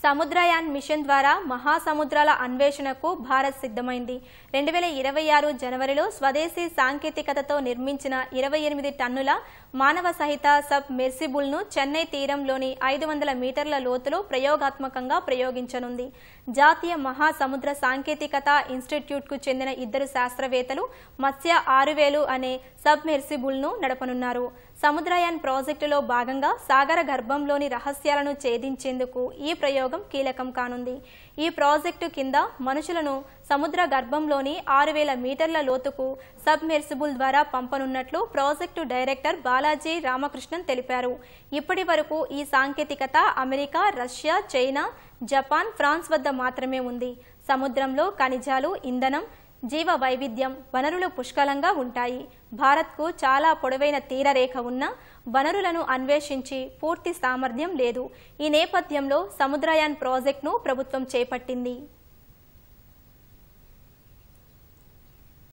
Samudrayaan machine ద్వారా మహాసముద్రాల అన్వేషణకు భారత్ సిద్ధమైంది. 2026 జనవరిలో స్వదేశీ సాంకేతికతతో నిర్మించిన 28 టన్నుల మానవ సహిత సబ్ మెర్సిబుల్ను చెన్నై తీరంలోని 500 మీటర్ల లోతులో ప్రయోగాత్మకంగా ప్రయోగించనుంది. జాతీయ మహాసముద్ర సాంకేతికత ఇన్స్టిట్యూట్కు చెందిన 2 శాస్త్రవేత్తలు మత్స్య 6000 అనే సబ్ మెర్సిబుల్ను నడపనున్నారు. సముద్రయాన్ ప్రాజెక్టులో భాగంగా సాగర గర్భంలోని రహస్యాలను ఛేదించేందుకు ఈ ప్రయోగం కీలకం కానుంది. ఈ ప్రాజెక్టు కింద మనుషులను సముద్ర గర్భంలోని 6000 మీటర్ల లోతుకు సబ్మెర్సిబుల్ ద్వారా పంపనున్నట్లు ప్రాజెక్టు డైరెక్టర్ బాలాజీ రామకృష్ణన్ తెలిపారు. ఇప్పటి వరకు ఈ సాంకేతికత America, Russia, China, Japan, France వద్ద మాత్రమే ఉంది. సముద్రంలో ఖనిజాలు, ఇంధనం, జీవ వైవిధ్యం, వనరులు పుష్కలంగా ఉంటాయి. భారత్కు చాలా పొడవైన తీరరేఖ ఉన్న వనరులను అన్వేషించి పూర్తి సామర్థ్యం లేదు. ఈ నేపథ్యంలో సముద్రయాన్ ప్రాజెక్టును ప్రభుత్వం చేపట్టింది.